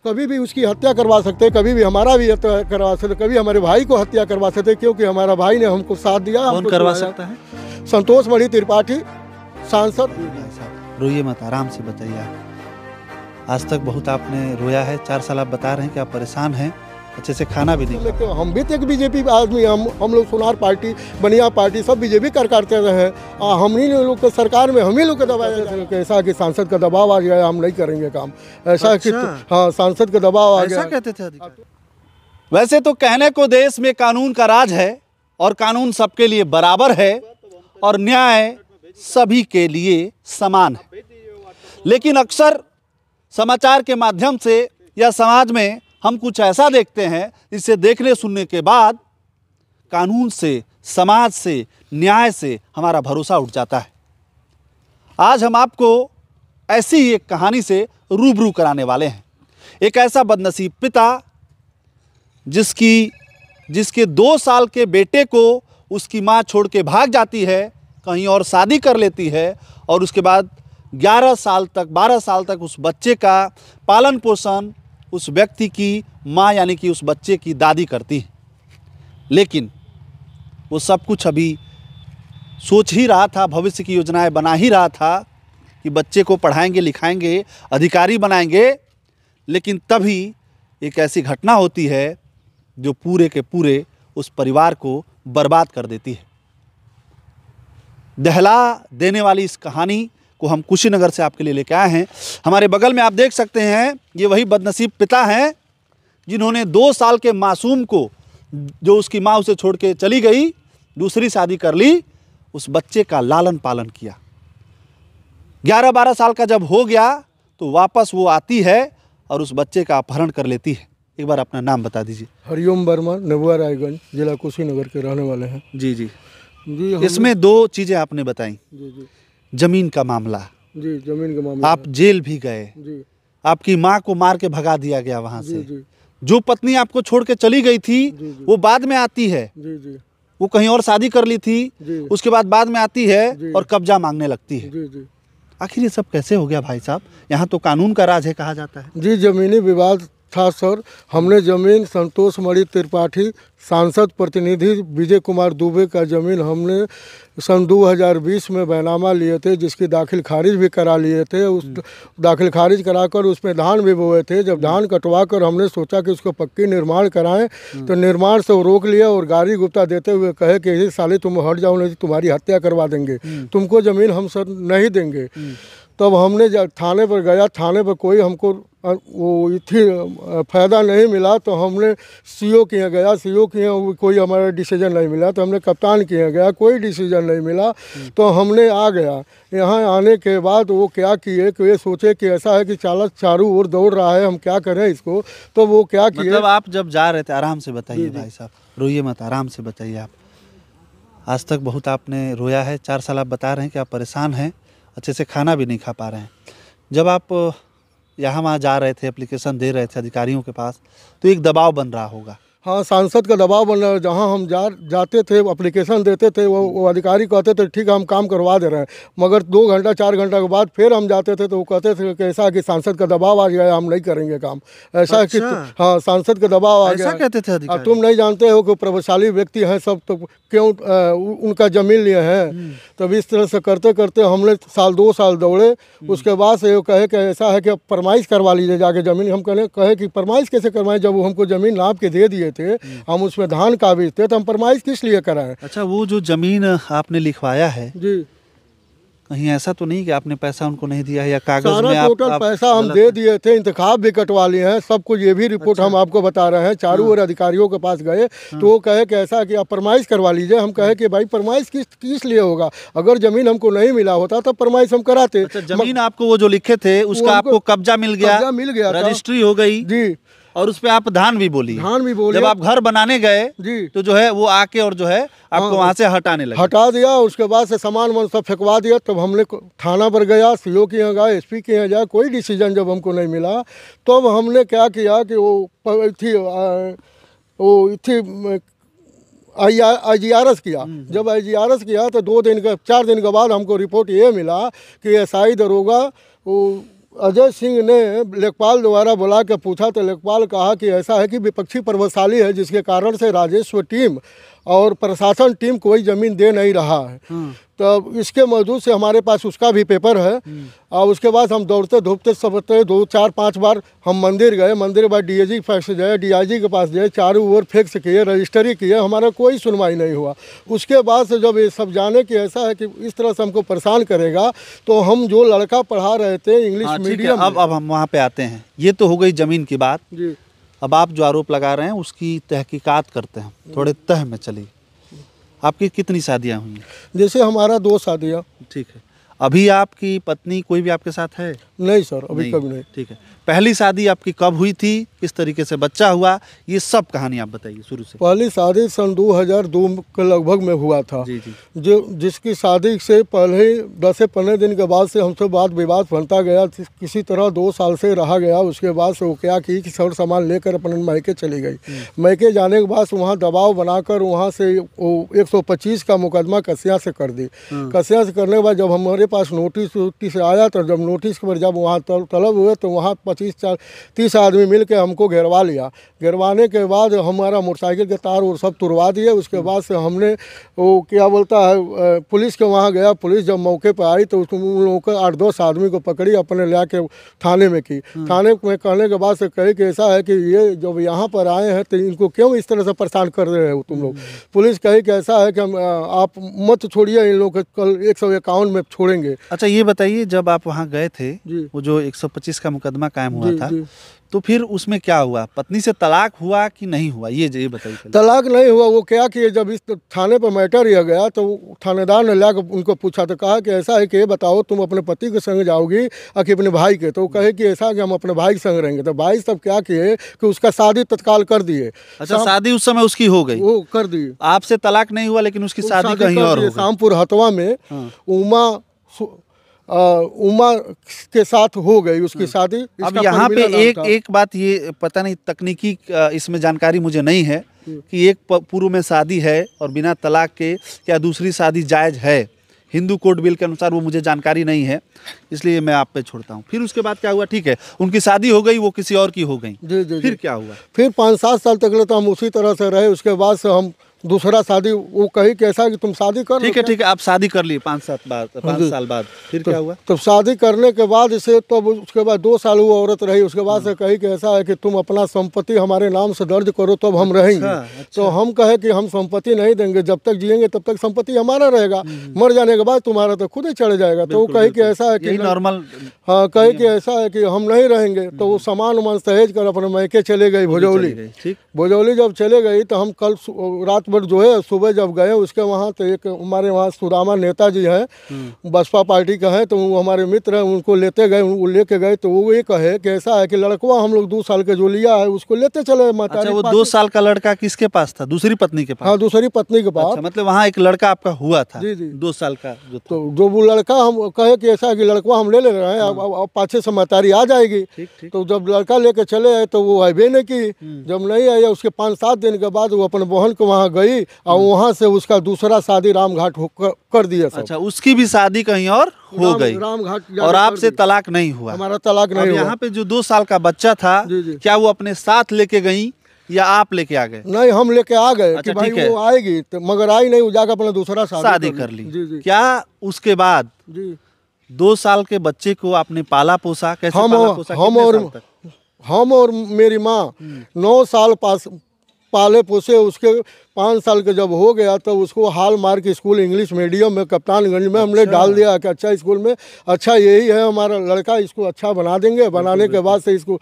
कभी भी उसकी हत्या करवा सकते हैं, कभी भी हमारा भी हत्या करवा सकते, कभी हमारे भाई को हत्या करवा सकते, क्योंकि हमारा भाई ने हमको साथ दिया। कौन करवा सकता है? संतोष मणि त्रिपाठी, सांसद। रोइए मत, आराम से बताइए आप। आज तक बहुत आपने रोया है, 4 साल आप बता रहे हैं कि आप परेशान हैं, अच्छे से खाना भी नहीं। तो हम भी तो एक बीजेपी आदमी, हम लोग सोनार पार्टी, बनिया पार्टी, सब बीजेपी करते रहे हैं। हम ही लोग को सरकार में हम ही लोग को दबाया, ऐसा कि सांसद का दबाव आ गया, हम नहीं करेंगे काम, ऐसा कि हाँ सांसद का दबाव आ गया, ऐसा कहते थे अधिकारी। वैसे तो कहने को देश में कानून का राज है और कानून सबके लिए बराबर है और न्याय सभी के लिए समान है, लेकिन अक्सर समाचार के माध्यम से या समाज में हम कुछ ऐसा देखते हैं जिसे देखने सुनने के बाद कानून से, समाज से, न्याय से हमारा भरोसा उठ जाता है। आज हम आपको ऐसी ही एक कहानी से रूबरू कराने वाले हैं। एक ऐसा बदनसीब पिता जिसके 2 साल के बेटे को उसकी माँ छोड़ के भाग जाती है, कहीं और शादी कर लेती है और उसके बाद 12 साल तक उस बच्चे का पालन पोषण उस व्यक्ति की माँ यानी कि उस बच्चे की दादी करती है। लेकिन वो सब कुछ अभी सोच ही रहा था, भविष्य की योजनाएं बना ही रहा था कि बच्चे को पढ़ाएंगे, लिखाएंगे, अधिकारी बनाएंगे, लेकिन तभी एक ऐसी घटना होती है जो पूरे के पूरे उस परिवार को बर्बाद कर देती है। दहला देने वाली इस कहानी को हम कुशीनगर से आपके लिए लेके आए हैं। हमारे बगल में आप देख सकते हैं, ये वही बदनसीब पिता हैं जिन्होंने 2 साल के मासूम को, जो उसकी माँ उसे छोड़ के चली गई, दूसरी शादी कर ली, उस बच्चे का लालन पालन किया। 11-12 साल का जब हो गया तो वापस वो आती है और उस बच्चे का अपहरण कर लेती है। एक बार अपना नाम बता दीजिए। हरिओम वर्मा, नबुआ रायगंज, जिला कुशीनगर के रहने वाले हैं। जी जी जी। इसमें 2 चीज़ें आपने बताई। जी जी। जमीन का मामला। जी, जमीन का मामला। आप जेल भी गए। जी। आपकी माँ को मार के भगा दिया गया वहाँ से। जी। जो पत्नी आपको छोड़ के चली गई थी, जी, जी। वो बाद में आती है। जी जी। वो कहीं और शादी कर ली थी, उसके बाद में आती है और कब्जा मांगने लगती है। जी जी। आखिर ये सब कैसे हो गया भाई साहब? यहाँ तो कानून का राज है कहा जाता है। जी, जमीनी विवाद था सर। हमने ज़मीन संतोष मणि त्रिपाठी, सांसद प्रतिनिधि विजय कुमार दुबे का ज़मीन हमने सन 2020 में बैनामा लिए थे, जिसकी दाखिल खारिज भी करा लिए थे। उस दाखिल खारिज कराकर उसमें धान भी बोए थे। जब धान कटवा कर हमने सोचा कि उसको पक्की निर्माण कराएं, तो निर्माण से वो रोक लिया और गाड़ी गुप्ता देते हुए कहे कि ये साले तुम हट जाओ, नहीं तुम्हारी हत्या करवा देंगे, तुमको ज़मीन हम सर नहीं देंगे। तब हमने जब थाने पर गया, थाने पर कोई हमको वो इतनी फ़ायदा नहीं मिला, तो हमने सीओ के यहाँ गया, सीओ के यहाँ कोई हमारा डिसीजन नहीं मिला, तो हमने कप्तान के यहाँ गया, कोई डिसीजन नहीं मिला, तो हमने आ गया। यहाँ आने के बाद वो क्या किए कि ये सोचे कि ऐसा है कि चालक चारों ओर दौड़ रहा है, हम क्या करें इसको, तो वो क्या किए। मतलब आप जब जा रहे थे, आराम से बताइए भाई साहब, रोइए मत, आराम से बताइए आप। आज तक बहुत आपने रोया है, 4 साल आप बता रहे हैं कि आप परेशान हैं, अच्छे से खाना भी नहीं खा पा रहे हैं। जब आप यहाँ वहाँ जा रहे थे, एप्लीकेशन दे रहे थे अधिकारियों के पास, तो एक दबाव बन रहा होगा। हाँ, सांसद का दबाव बन रहा है। जहाँ हम जाते थे, एप्लीकेशन देते थे, वो अधिकारी कहते थे ठीक है हम काम करवा दे रहे हैं, मगर 2 घंटा 4 घंटा के बाद फिर हम जाते थे तो वो कहते थे कि ऐसा कि सांसद का दबाव आ गया, हम नहीं करेंगे काम, ऐसा कि हाँ सांसद का दबाव आ गया, कहते थे अधिकारी। तुम नहीं जानते हो कि प्रभावशाली व्यक्ति हैं सब, तो क्यों उनका जमीन लिए हैं। तब इस तरह से करते करते हमने 2 साल दौड़े। उसके बाद से वो कहे कि ऐसा है कि फरमाइश करवा लीजिए जाके ज़मीन। हम कहे कि फरमाइश कैसे करवाएं, जब वो हमको ज़मीन नाप के दे दिए थे, हम उसमें धान काबिज थे, तो हम फरमाइश किस लिए कराएं। अच्छा, वो जो जमीन आपने लिखवाया है जी, कहीं ऐसा तो नहीं कि आपने पैसा उनको नहीं दिया है या कागज में सारा टोटल पैसा हम दे दिए थे, इंतखाब भी कटवा लिए हैं, सब कुछ, ये भी रिपोर्ट हम आपको बता रहे हैं। चारों ओर अधिकारियों के पास गए तो वो कहे कि ऐसा कि आप फरमाइश करवा लीजिए। हम कहे कि भाई फरमाइश किस लिए होगा, अगर जमीन हमको नहीं मिला होता तो फरमाइश हम कराते। अच्छा, जमीन आपको वो जो लिखे थे उसका आपको कब्जा मिल गया, रजिस्ट्री हो गई जी, और उस पे आप धान भी बोली। जब आप घर बनाने गए जी, तो जो है वो आके और जो है आपको वहाँ से हटाने लगे। हटा दिया। उसके बाद से सामान सब फेंकवा दिया। तब हमने थाना पर गया, सीओ के यहाँ गया, एसपी के यहाँ गया, कोई डिसीजन जब हमको नहीं मिला, तब हमने क्या किया कि वो IGRS किया। जब IGRS किया तो 4 दिन के बाद हमको रिपोर्ट ये मिला कि SI दरोगा वो अजय सिंह ने लेखपाल द्वारा बुला के पूछा तो लेखपाल कहा कि ऐसा है कि विपक्षी प्रभावशाली है, जिसके कारण से राजस्व टीम और प्रशासन टीम कोई ज़मीन दे नहीं रहा है। तो इसके मौजूद से हमारे पास उसका भी पेपर है। और उसके बाद हम दौड़ते धूपते सबते 2, 4, 5 बार हम मंदिर गए। मंदिर के बाद DIG के पास गए, DIG के पास गए, चारों ओर फैक्स किए, रजिस्ट्री किए, हमारा कोई सुनवाई नहीं हुआ। उसके बाद से जब ये सब जाने कि ऐसा है कि इस तरह से हमको परेशान करेगा, तो हम जो लड़का पढ़ा रहे थे इंग्लिश मीडियम। अब हम वहाँ पे आते हैं। ये तो हो गई ज़मीन की बात जी। अब आप जो आरोप लगा रहे हैं उसकी तहकीकात करते हैं, थोड़े तह में चलिए। आपकी कितनी शादियां हुई हैं? जैसे हमारा 2 शादियाँ। ठीक है। अभी आपकी पत्नी कोई भी आपके साथ है? नहीं सर, अभी कभी नहीं। ठीक है। पहली शादी आपकी कब हुई थी, किस तरीके से बच्चा हुआ, ये सब कहानी आप बताइए शुरू से। पहली शादी सन 2002 के लगभग में हुआ था। जी जी। जो जिसकी शादी से पहले 10 से 15 दिन के बाद से हमसे बात विवाद बनता गया। किसी तरह 2 साल से रहा गया। उसके बाद से वो क्या की कि सर सामान लेकर अपने मायके चली गई। मायके जाने के बाद वहाँ दबाव बनाकर वहाँ से वो 125 का मुकदमा कसिया से कर दी। कसिया से करने के बाद जब हमारे पास नोटिस आया, तो जब नोटिस पर जब वहाँ तलब हुए तो वहाँ 25-30 आदमी मिल के हमको घेरवा लिया। घेरवाने के बाद हमारा मोटरसाइकिल के तार और सब तुड़वा दिए। उसके बाद से हमने वो क्या बोलता है पुलिस के वहाँ गया। पुलिस जब मौके पर आई तो उन लोगों को 8-10 आदमी को पकड़ी, अपने ले के थाने में की। थाने में कहने के बाद से कहे कि ऐसा है कि ये जब यहाँ पर आए हैं तो इनको क्यों इस तरह से परेशान कर रहे हो तुम लोग। पुलिस कहे कि ऐसा है कि आप मत छोड़िए, इन लोग कल 151 में छोड़ेंगे। अच्छा ये बताइए, जब आप वहाँ गए थे, वो जो 125 का मुकदमा कायम हुआ था, तो फिर उसमें क्या हुआ? पत्नी से तलाक हुआ कि नहीं हुआ, ये बताइए। तलाक नहीं हुआ। वो क्या किए, जब इस थाने पर मैटर लिया गया तो थानेदार ने लाकर उनको पूछा तो कहा कि ऐसा है कि ये बताओ तुम अपने पति के संग जाओगी या कि अपने भाई के। तो वो कहे कि ऐसा कि हम अपने भाई के संग रहेंगे। तो भाई सब क्या किए कि उसका शादी तत्काल कर दिए। अच्छा, शादी उस समय उसकी हो गई? वो कर दी। आपसे तलाक नहीं हुआ लेकिन उसकी शादी कहीं और हो गई। शामपुर हथवा में उमा के साथ हो गई उसकी शादी। अब यहाँ पे एक बात, ये पता नहीं तकनीकी इसमें जानकारी मुझे नहीं है कि एक पूर्व में शादी है और बिना तलाक के क्या दूसरी शादी जायज़ है? हिंदू कोड बिल के अनुसार वो मुझे जानकारी नहीं है, इसलिए मैं आप पे छोड़ता हूँ। फिर उसके बाद क्या हुआ? ठीक है, उनकी शादी हो गई, वो किसी और की हो गई। जी। फिर क्या हुआ? फिर 5-7 साल तक तो हम उसी तरह से रहे। उसके बाद से हम दूसरा शादी, वो कही कि ऐसा कि तुम शादी कर। ठीक है, आप शादी कर लिए 5 साल बाद। फिर क्या हुआ? तो शादी करने के बाद इसे तब उसके बाद 2 साल वो औरत रही। उसके बाद से कही कि ऐसा है कि तुम अपना संपत्ति हमारे नाम से दर्ज करो तब हम रहेंगे। अच्छा। तो हम कहे कि हम संपत्ति नहीं देंगे, जब तक जिएंगे तब तक संपत्ति हमारा रहेगा, मर जाने के बाद तुम्हारा तो खुद ही चढ़ जाएगा। तो वो कही कि ऐसा है कि नॉर्मल, हाँ, कहे कि ऐसा है कि हम नहीं रहेंगे। तो वो सामान उमान सहेज कर अपने मायके चले गई भोजौली। भोजौली जब चले गई तो हम कल रात भर जो है, सुबह जब गए उसके वहाँ, तो एक हमारे वहाँ सुदामा नेताजी हैं, बसपा पार्टी का है, तो वो हमारे मित्र हैं, उनको लेते गए। वो लेके गए तो वो ये कहे कि ऐसा है कि लड़कवा हम लोग 2 साल के जो लिया है उसको लेते चले माता। अच्छा, वो 2 साल का लड़का किसके पास था? दूसरी पत्नी के पास? हाँ, दूसरी पत्नी के पास। अच्छा, मतलब वहाँ एक लड़का आपका हुआ था? जी। 2 साल का जो था। तो जो वो लड़का हम कहे कि ऐसा है कि लड़का हम ले रहे हैं, अब पाछे से महतारी आ जाएगी। तो जब लड़का लेके चले आए तो वो आए नहीं की। जब नहीं आया उसके 5-7 दिन के बाद वो अपने बहन को वहाँ गई और वहाँ से उसका दूसरा शादी रामघाट कर दिया सब। अच्छा, उसकी भी शादी कहीं और हो गई रामघाट। और आपसे तलाक नहीं हुआ? हमारा तलाक नहीं हुआ। यहाँ पे जो 2 साल का बच्चा था, क्या वो अपने साथ लेके गई या आप लेके आ गए? नहीं, हम लेके आ गए। अच्छा, कि भाई वो आएगी तो, मगर आई नहीं। वो जाकर अपना दूसरा शादी कर ली। क्या उसके बाद 2 साल के बच्चे को आपने पाला पोसा? कैसे पाला पोसा? हम और मेरी माँ 9 साल पाले पोसे। उसके 5 साल के जब हो गया तो उसको हाल मार्क स्कूल इंग्लिश मीडियम में कप्तानगंज में हमने डाल दिया कि अच्छा स्कूल में, अच्छा यही है हमारा लड़का, इसको अच्छा बना देंगे। बनाने के बाद से इसको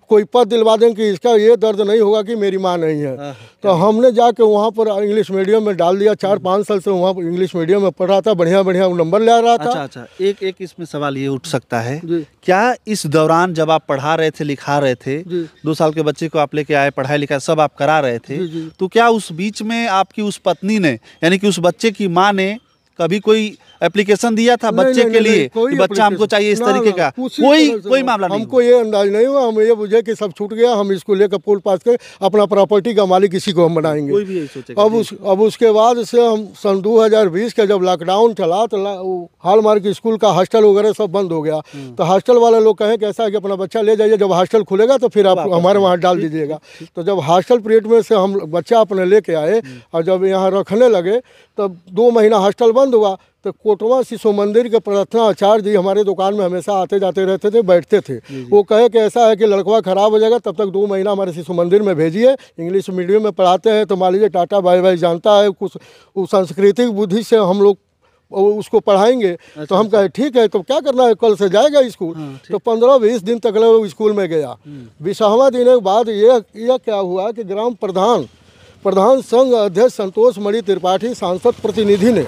कोई पद दिलवा देंगे कि इसका ये दर्द नहीं होगा कि मेरी माँ नहीं है। तो हमने जाके वहाँ पर इंग्लिश मीडियम में डाल दिया। 4-5 साल से वहाँ पर इंग्लिश मीडियम में पढ़ रहा था, बढ़िया नंबर ले रहा था। अच्छा, एक इसमें सवाल ये उठ सकता है, क्या इस दौरान जब आप पढ़ा रहे थे, लिखा रहे थे, 2 साल के बच्चे को आप लेके आए, पढ़ाई लिखाई सब आप करा रहे थे, तो क्या उस बीच में आपकी उस पत्नी ने, यानी कि उस बच्चे की माँ ने कभी कोई एप्लीकेशन दिया था बच्चे के लिए कि बच्चा हमको चाहिए इस तरीके का? कोई मामला नहीं? हमको ये अंदाज नहीं हुआ, हम ये बुझे कि सब छूट गया, हम इसको लेकर पोल पास कर अपना प्रॉपर्टी का मालिक इसी को हम बनाएंगे। कोई भी यही सोचेगा। अब उसके बाद से हम सन 2020 का जब लॉकडाउन चला तो हॉलमार्क स्कूल का हॉस्टल वगैरह सब बंद हो गया। तो हॉस्टल वाले लोग कहें कि ऐसा है कि अपना बच्चा ले जाइए, जब हॉस्टल खुलेगा तो फिर आप हमारे वहाँ डाल दीजिएगा। तो जब हॉस्टल पीरियड में से हम बच्चा अपने लेके आए और जब यहाँ रखने लगे तब 2 महीना हॉस्टल बंद हुआ। तो कोटवा शिशु मंदिर के प्रार्थना आचार्य जी हमारे दुकान में हमेशा आते जाते रहते थे, बैठते थे। वो कहे कि ऐसा है कि लड़का ख़राब हो जाएगा, तब तक 2 महीना हमारे शिशु मंदिर में भेजिए, इंग्लिश मीडियम में पढ़ाते हैं। तो मान लीजिए टाटा बाई बाई जानता है, कुछ उस सांस्कृतिक बुद्धि से हम लोग उसको पढ़ाएंगे। तो हम कहे ठीक है, तो क्या करना है, कल से जाएगा स्कूल। तो 15-20 दिन तक वो स्कूल में गया। 20वां दिन के बाद यह क्या हुआ कि ग्राम प्रधान संघ अध्यक्ष संतोष मणि त्रिपाठी सांसद प्रतिनिधि ने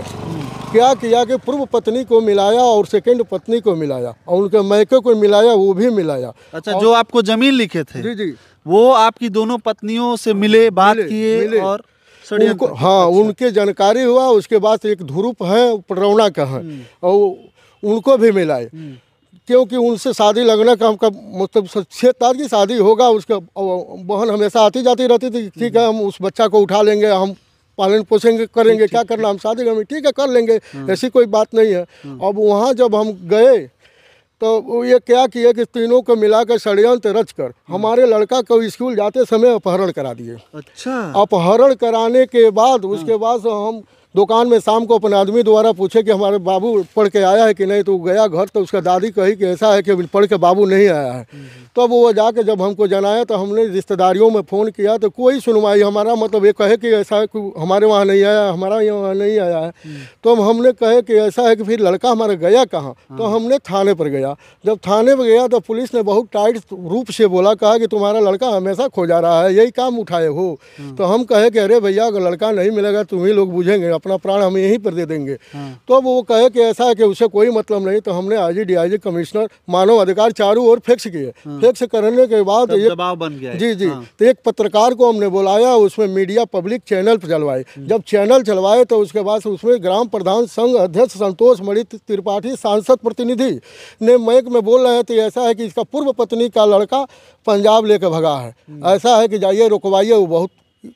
क्या किया कि पूर्व पत्नी को मिलाया और सेकंड पत्नी को मिलाया और उनके मैके को मिलाया, वो भी मिलाया। अच्छा, जो आपको जमीन लिखे थे जी वो आपकी दोनों पत्नियों से मिले, बात किए और उनको, हाँ, उनके जानकारी हुआ। उसके बाद एक ध्रुप है पडरौना का है और उनको भी मिलाए, क्योंकि उनसे शादी लगने का हमका मतलब 6 तारीख की शादी होगा। उसका बहन हमेशा आती जाती रहती थी, ठीक है हम उस बच्चा को उठा लेंगे, हम पालन पोषण करेंगे, क्या करना, हम शादी करेंगे, ठीक है कर लेंगे, ऐसी कोई बात नहीं है। अब वहाँ जब हम गए तो ये क्या किया कि तीनों को मिलाकर षड्यंत्र रचकर हमारे लड़का को स्कूल जाते समय अपहरण करा दिए। अच्छा। अपहरण कराने के बाद उसके बाद हम दुकान में शाम को अपने आदमी द्वारा पूछे कि हमारे बाबू पढ़ के आया है कि नहीं। तो गया घर तो उसका दादी कही कि ऐसा है कि पढ़ के बाबू नहीं आया है। तब वो जाके जब हमको जनाया तो हमने रिश्तेदारियों में फ़ोन किया तो कोई सुनवाई, हमारा मतलब ये कहे कि ऐसा है कि हमारे वहाँ नहीं आया, हमारा यहाँ नहीं आया है। तो हमने कहे कि ऐसा है कि फिर लड़का हमारा गया कहाँ। तो हमने थाने पर गया। जब थाने पर गया तो पुलिस ने बहुत टाइट रूप से बोला, कहा कि तुम्हारा लड़का हमेशा खोजा रहा है, यही काम उठाए हो। तो हम कहे कि अरे भैया अगर लड़का नहीं मिलेगा तुम ही लोग बुझेंगे, अपना प्राण हम यहीं पर दे देंगे। तो वो कहे कि ऐसा है कि उसे कोई मतलब नहीं। तो हमने आईजी डीआईजी कमिश्नर मानव अधिकार चारों ओर फिक्स किए। फिक्स करने के बाद एक दबाव बन गया। जी तो एक पत्रकार को हमने बुलाया, उसमें मीडिया पब्लिक चैनल पर चलवाए। जब चैनल चलवाए तो उसके बाद उसमें ग्राम प्रधान संघ अध्यक्ष संतोष मणि त्रिपाठी सांसद प्रतिनिधि ने माइक में बोल रहे थे ऐसा है कि इसका पूर्व पत्नी का लड़का पंजाब लेकर भगा है, ऐसा है कि जाइए रुकवाइए, वो बहुत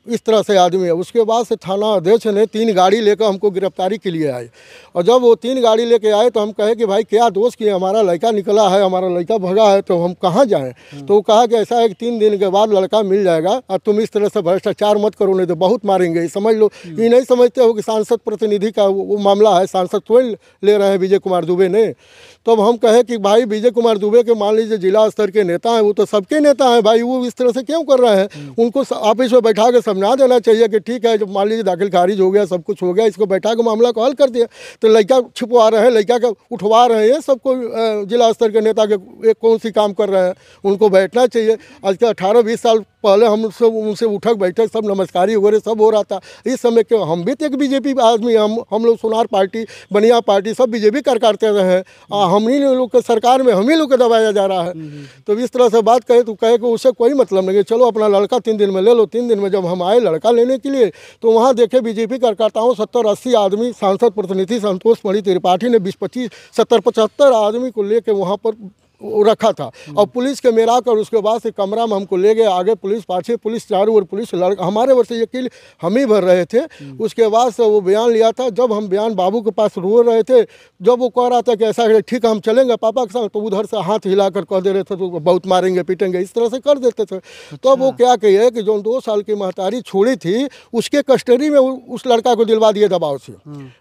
इस तरह से आदमी है। उसके बाद से थाना अध्यक्ष ने 3 गाड़ी लेकर हमको गिरफ्तारी के लिए आए। और जब वो 3 गाड़ी लेके आए तो हम कहे कि भाई क्या दोष किए, हमारा लड़का निकला है, हमारा लड़का भगा है, तो हम कहाँ जाएं। तो वो कहा कि ऐसा है कि 3 दिन के बाद लड़का मिल जाएगा और तुम इस तरह से भ्रष्टाचार मत करो, नहीं तो बहुत मारेंगे। समझ लो, ये नहीं समझते हो कि सांसद प्रतिनिधि का वो मामला है, सांसद थोड़ी ले रहे हैं विजय कुमार दुबे ने। तब हम कहे कि भाई विजय कुमार दुबे के मान लीजिए जिला स्तर के नेता हैं, वो तो सबके नेता हैं भाई, वो इस तरह से क्यों कर रहे हैं। उनको ऑफिस में बैठा के समझा देना चाहिए कि ठीक है, जब मान लीजिए दाखिल खारिज हो गया, सब कुछ हो गया, इसको बैठा के मामला को हल कर दिया। तो लड़का छुपवा रहे हैं, लड़का का उठवा रहे हैं, सबको जिला स्तर के नेता के कौन सी काम कर रहे हैं, उनको बैठना चाहिए। आज के 18-20 साल पहले हम सब उनसे उठक बैठक सब नमस्कारी वगैरह सब हो रहा था। इस समय क्यों, हम भी तो एक बीजेपी आदमी, हम लोग सोनार पार्टी, बनिया पार्टी सब बीजेपी करते रहे हैं। हम ही लोग के सरकार में हम ही लोग को दबाया जा रहा है। तो इस तरह से बात कहे तो कहे कि उससे कोई मतलब नहीं, चलो अपना लड़का 3 दिन में ले लो। 3 दिन में जब हम आए लड़का लेने के लिए तो वहाँ देखे बीजेपी कार्यकर्ताओं 70-80 आदमी, सांसद प्रतिनिधि संतोष मणि त्रिपाठी ने 20-25, 70-75 आदमी को लेके वहाँ पर रखा था। और पुलिस के मेरा कर उसके बाद से कमरा में हमको ले गए, आगे पुलिस, पाछे पुलिस, चारों ओर पुलिस, लड़का हमारे वर्ष यकील हम ही भर रहे थे। उसके बाद से वो बयान लिया था। जब हम बयान बाबू के पास रो रहे थे, जब वो कह रहा था कि ऐसा है ठीक है हम चलेंगे पापा के साथ, तो उधर से हाथ हिलाकर कह दे रहे थे तो बहुत मारेंगे पीटेंगे, इस तरह से कर देते थे। तो वो क्या कहिए कि जो 2 साल की महतारी छोड़ी थी उसके कस्टडी में उस लड़का को दिलवा दिए दबाव से।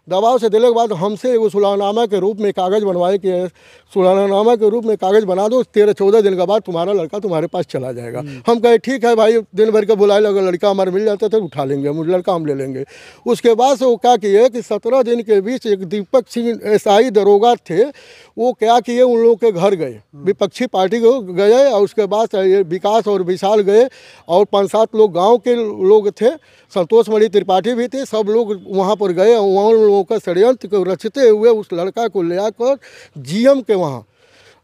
दबाव से दिले के बाद हमसे एगो सुलहनामा के रूप में कागज़ बनवाए कि सुलहनामा के रूप में कागज़ बना दो, 13-14 दिन के बाद तुम्हारा लड़का तुम्हारे पास चला जाएगा। हम कहे ठीक है भाई, दिन भर के बुलाए लगा, लड़का हमारे मिल जाता था उठा लेंगे, हम लड़का हम ले लेंगे। उसके बाद से वो क्या किए कि 17 दिन के बीच एक दीपक सिंह एसआई दरोगा थे, वो क्या किए उन लोगों के घर गए, विपक्षी पार्टी को गए, और उसके बाद ये विकास और विशाल गए और 5-7 लोग गाँव के लोग थे, संतोष मणि त्रिपाठी भी थे, सब लोग वहाँ पर गए। वहाँ लोगों का षड्यंत्र को रचते हुए उस लड़का को ले आकर जीएम के वहाँ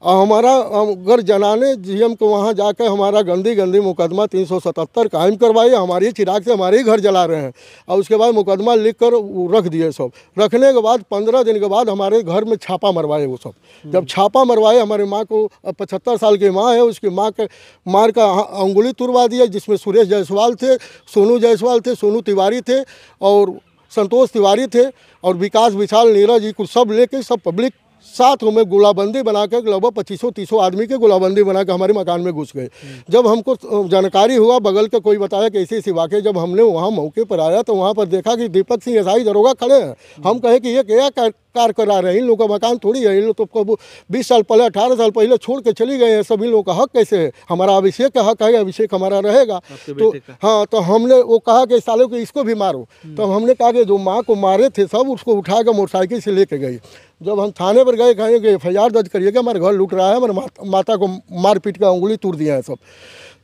हमारा अगर जनाने जीएम को वहाँ जाकर हमारा गंदी मुकदमा 377 कायम करवाए, हमारी चिराग से हमारे ही घर जला रहे हैं, और उसके बाद मुकदमा लिख कर रख दिए। सब रखने के बाद 15 दिन के बाद हमारे घर में छापा मरवाए वो सब। जब छापा मरवाए, हमारी माँ को 75 साल की माँ है, उसकी माँ के मार का अंगुली तुड़वा दिया, जिसमें सुरेश जायसवाल थे, सोनू जायसवाल थे, सोनू तिवारी थे और संतोष तिवारी थे और विकास विशाल नीरज जी को सब लेके सब पब्लिक साथ में गोलाबंदी बना के लगभग 2500-30 आदमी के गोलाबंदी बना के हमारे मकान में घुस गए। जब हमको जानकारी हुआ, बगल के कोई बताया कि ऐसी वाक़ई, जब हमने वहाँ मौके पर आया तो वहाँ पर देखा कि दीपक सिंह एसआई दरोगा खड़े हैं। हम कहे कि ये क्या कार करा रहे हैं, इन लोगों का मकान थोड़ी है, इन लोग तो कब 20 साल पहले 18 साल पहले छोड़ के चली गए हैं, सब इन लोगों का हक कैसे है? हमारा अभिषेक का हक है, अभिषेक हमारा रहेगा। तो हाँ, तो हमने वो कहा कि इस सालों को इसको भी मारो। तो हमने कहा कि जो माँ को मारे थे सब उसको उठा कर मोटरसाइकिल से लेके गए। जब हम थाने पर गए, कहें कि FIR दर्ज करिएगा, हमारे घर लूट रहा है, हमारे माता को मार पीट का उंगली तोड़ दिया है सब।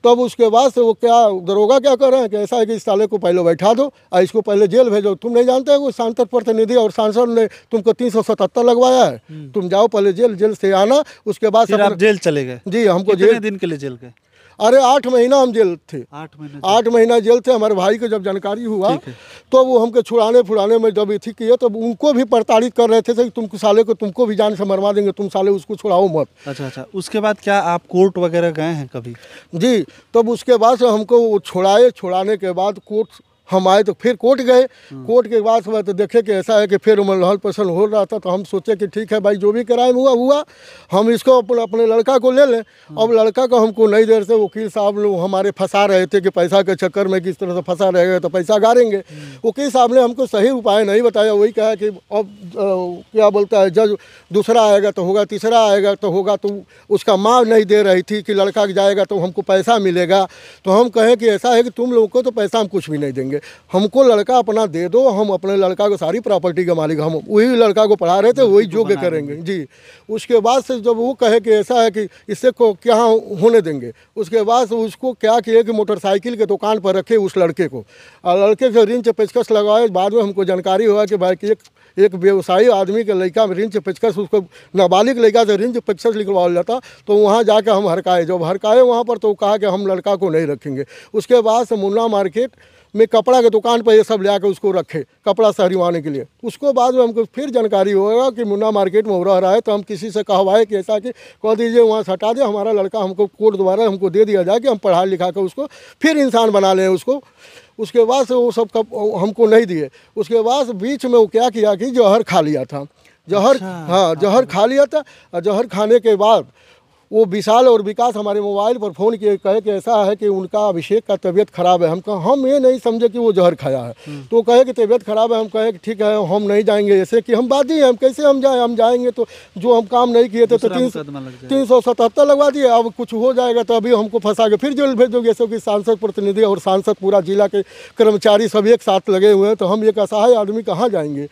तब उसके बाद से वो क्या दरोगा क्या कर रहे हैं कि ऐसा है कि इस साले को पहले बैठा दो और इसको पहले जेल भेजो। तुम नहीं जानते हो, सांसद प्रतिनिधि और सांसद ने तुमको 377 लगवाया है, तुम जाओ पहले जेल से आना, उसके बाद फिर आप जेल चले गए? जी, हमको कितने दिन के लिए जेल गए? अरे 8 महीना हम जेल थे। 8 महीना जेल थे। हमारे भाई को जब जानकारी हुआ तो वो हमको छुड़ाने में जब इथी किए, तब उनको भी प्रताड़ित कर रहे थे कि तुम साले को, तुमको भी जान से मरवा देंगे, तुम साले उसको छुड़ाओ मत। अच्छा। उसके बाद क्या आप कोर्ट वगैरह गए हैं कभी? जी, तब उसके बाद से हमको वो छुड़ाने के बाद कोर्ट हम आए तो फिर कोर्ट गए। कोर्ट के बाद तो देखे कि ऐसा है कि फिर लहल पसंद हो रहा था, तो हम सोचे कि ठीक है भाई, जो भी क्राइम हुआ हम इसको अपने लड़का को ले लें। अब लड़का को हमको नई देर से वकील साहब लोग हमारे फंसा रहे थे कि पैसा के चक्कर में किस तरह से फंसा रहेगा तो पैसा गारेंगे। वकील साहब ने हमको सही उपाय नहीं बताया। वही कहा कि अब क्या बोलता है जज, दूसरा आएगा तो होगा, तीसरा आएगा तो होगा। तो उसका माँ नहीं दे रही थी कि लड़का जाएगा तो हमको पैसा मिलेगा। तो हम कहें कि ऐसा है कि तुम लोगों को तो पैसा हम कुछ भी नहीं देंगे, हमको लड़का अपना दे दो, हम अपने लड़का को सारी प्रॉपर्टी के मालिक, हम वही लड़का को पढ़ा रहे थे, वही योग्य करेंगे। जी, उसके बाद से जब वो कहे कि ऐसा है कि इससे को क्या होने देंगे, उसके बाद से उसको क्या किए कि मोटरसाइकिल के दुकान पर रखे उस लड़के को, और लड़के से रिंच पेचकस लगाए। बाद में हमको जानकारी हुआ कि भाई कि एक व्यवसायी आदमी के लड़का में रिंच पेचकस, उसको नाबालिग लड़का से रिंच पेचकस लिखवा जाता। तो वहाँ जाकर हम हरकाए, जब हरकाए वहाँ पर तो कहा कि हम लड़का को नहीं रखेंगे। उसके बाद से मुन्ना मार्केट में कपड़ा के दुकान पर ये सब ले आकर उसको रखे, कपड़ा सहरिवाने के लिए। उसको बाद में हमको फिर जानकारी होगा कि मुन्ना मार्केट में हो रहा है, तो हम किसी से कहवाए कि ऐसा कि कह दीजिए वहाँ से हटा दे, हमारा लड़का हमको कोर्ट द्वारा हमको दे दिया जाए कि हम पढ़ा लिखा कर उसको फिर इंसान बना लें उसको। उसके बाद से वो सब हमको नहीं दिए। उसके बाद बीच में वो क्या किया कि जहर खा लिया था, जहर। हाँ, जहर खा लिया था। और जहर खाने के बाद वो विशाल और विकास हमारे मोबाइल पर फ़ोन किए, कहे कि ऐसा है कि उनका अभिषेक का तबीयत ख़राब है। हम ये नहीं समझे कि वो जहर खाया है। तो कहे कि तबीयत ख़राब है। हम कहे कि ठीक है, हम नहीं जाएंगे, ऐसे कि हम बात ही है, हम कैसे हम जाएँ, हम जाएंगे तो जो हम काम नहीं किए थे तो 377 लगवा दिए। अब कुछ हो जाएगा तो अभी हमको फंसा के फिर जेल भेज दोगे। ऐसे कि सांसद प्रतिनिधि और सांसद पूरा जिला के कर्मचारी सब एक साथ लगे हुए हैं, तो हम एक असहाय आदमी कहाँ जाएंगे।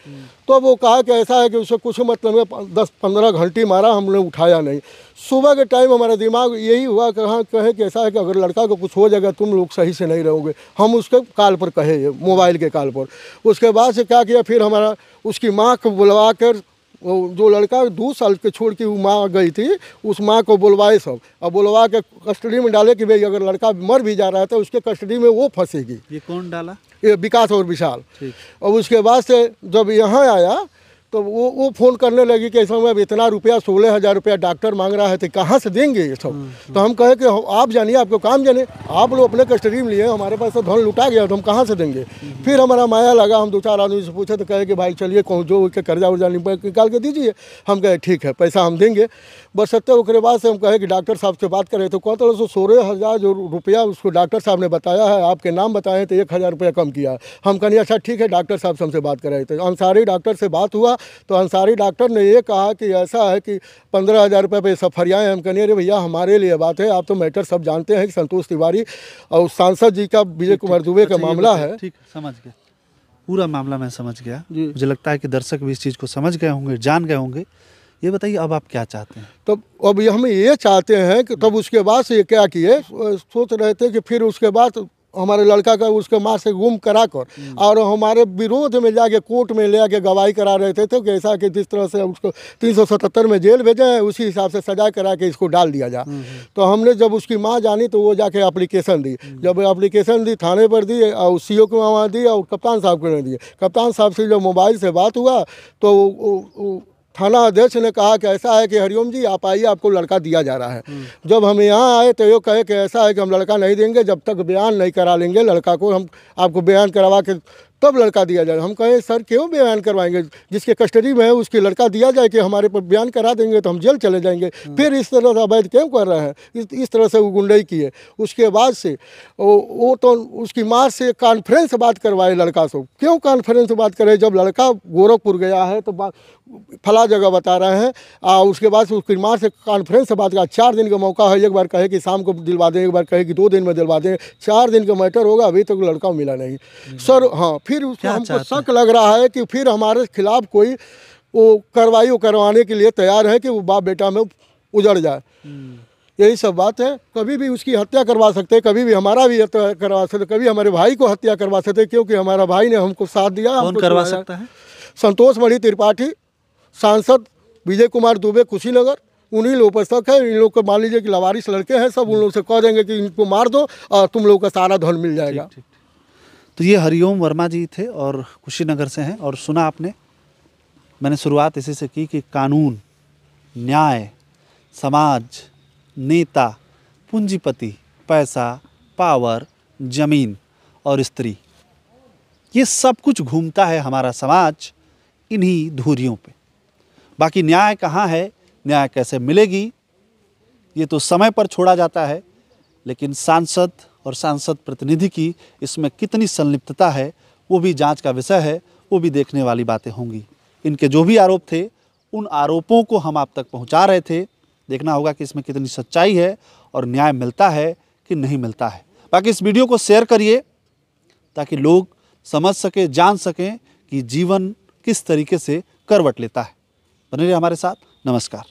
तो वो कहा कि ऐसा है कि उससे कुछ मतलब में 10-15 घंटी मारा, हमने उठाया नहीं। सुबह के टाइम हमारा दिमाग यही हुआ कि हाँ, कहे कि ऐसा है कि अगर लड़का को कुछ हो जाएगा तुम लोग सही से नहीं रहोगे। हम उसके कॉल पर कहे, मोबाइल के कॉल पर। उसके बाद से क्या किया, फिर हमारा उसकी माँ को बुलवा कर, जो लड़का 2 साल के छोड़ के वो माँ गई थी, उस माँ को बुलवाए सब, और बुलवा के कस्टडी में डाले कि भाई अगर लड़का मर भी जा रहा है तो उसके कस्टडी में वो फंसेगी। ये कौन डाला? ये विकास और विशाल। और उसके बाद से जब यहाँ आया तो वो फ़ोन करने लगी कि ऐसा में इतना रुपया 16,000 रुपया डॉक्टर मांग रहा है, तो कहाँ से देंगे ये सब। तो हम कहे कि आप जानिए, आपको काम जाने, आप लोग अपने कस्टडी में लिए, हमारे पास तो धन लुटा गया, तो हम कहाँ से देंगे। फिर हमारा माया लगा, हम 2-4 आदमी से पूछे तो कहे कि भाई चलिए जो के कर्जा उर्जा निकाल के दीजिए। हम कहे ठीक है, पैसा हम देंगे। बस सत्य उसके बाद से हम कहे कि डॉक्टर साहब से बात करें तो कहते 16,000 जो रुपया उसको डॉक्टर साहब ने बताया है, आपके नाम बताए तो 1,000 रुपया कम किया। हम कहें अच्छा ठीक है, डॉक्टर साहब से हमसे बात कराए। तो अंसारी डॉक्टर से बात हुआ तो अंसारी डॉक्टर ने ये कहा कि ऐसा है कि 15,000 रुपये पे सब फरियाएँ। हम कहने अरे भैया हमारे लिए बात है, आप तो मैटर सब जानते हैं कि संतोष तिवारी और सांसद जी का विजय कुमार दुबे का मामला है। ठीक, समझ गया, पूरा मामला मैं समझ गया। मुझे लगता है कि दर्शक भी इस चीज़ को समझ गए होंगे, जान गए होंगे। ये बताइए अब आप क्या चाहते हैं? तब अब हम ये चाहते हैं कि तब उसके बाद से ये क्या किए, सोच रहे थे कि फिर उसके बाद हमारे लड़का का उसके माँ से गुम करा कर और हमारे विरोध में जाके कोर्ट में ले आके गवाही करा रहे थे तो कैसा कि जिस तरह से उसको 377 में जेल भेजे हैं उसी हिसाब से सजा करा के इसको डाल दिया जाए। तो हमने जब उसकी माँ जानी तो वो जाके एप्लीकेशन दी, जब एप्लीकेशन दी थाने पर दी और CO को वहाँ दी और कप्तान साहब को नहीं दिए। कप्तान साहब से जब मोबाइल से बात हुआ तो थाना अध्यक्ष ने कहा कि ऐसा है कि हरिओम जी आप आइए, आपको लड़का दिया जा रहा है। जब हम यहाँ आए तो ये कहे कि ऐसा है कि हम लड़का नहीं देंगे जब तक बयान नहीं करा लेंगे लड़का को, हम आपको बयान करवा के तब लड़का दिया जाए। हम कहें सर क्यों बयान करवाएंगे, जिसके कस्टडी में है उसकी लड़का दिया जाए कि हमारे पर बयान करा देंगे तो हम जेल चले जाएंगे। फिर इस तरह से अवैध क्यों कर रहे हैं, इस तरह से वो गुंडई की है। उसके बाद से वो तो उसकी माँ से कॉन्फ्रेंस बात करवाए लड़का से। क्यों कॉन्फ्रेंस बात करे, जब लड़का गोरखपुर गया है तो फला जगह बता रहे हैं उसके बाद से उसकी माँ से कॉन्फ्रेंस बात का 4 दिन का मौका है, एक बार कहे कि शाम को दिलवा दें, एक बार कहे कि 2 दिन में दिलवा दें, 4 दिन का मैटर होगा अभी तक तो लड़का मिला नहीं सर। हाँ, फिर उसको हमको शक लग रहा है कि फिर हमारे खिलाफ कोई वो कार्रवाई करवाने के लिए तैयार है कि वो बाप बेटा में उजड़ जाए। यही सब बात है। कभी भी उसकी हत्या करवा सकते, कभी भी हमारा भी हत्या करवा सकते, कभी हमारे भाई को हत्या करवा सकते, क्योंकि हमारा भाई ने हमको साथ दिया। कौन करवा सकता है? संतोष मणि त्रिपाठी, सांसद विजय कुमार दुबे कुशीनगर, उन्हीं लोगों पर शक है। इन लोग को मान लीजिए कि लवारिस लड़के हैं सब, उन लोग से कह देंगे कि इनको मार दो और तुम लोग का सारा धन मिल जाएगा। ठीक। तो ये हरिओम वर्मा जी थे और कुशीनगर से हैं। और सुना आपने, मैंने शुरुआत इसी से की कि कानून, न्याय, समाज, नेता, पूंजीपति, पैसा, पावर, जमीन और स्त्री, ये सब कुछ घूमता है हमारा समाज इन्हीं धुरियों पे। बाकी न्याय कहाँ है, न्याय कैसे मिलेगी, ये तो समय पर छोड़ा जाता है। लेकिन सांसद और सांसद प्रतिनिधि की इसमें कितनी संलिप्तता है वो भी जांच का विषय है, वो भी देखने वाली बातें होंगी। इनके जो भी आरोप थे उन आरोपों को हम आप तक पहुंचा रहे थे। देखना होगा कि इसमें कितनी सच्चाई है और न्याय मिलता है कि नहीं मिलता है। बाकी इस वीडियो को शेयर करिए ताकि लोग समझ सकें, जान सकें कि जीवन किस तरीके से करवट लेता है। बने रहिए हमारे साथ। नमस्कार।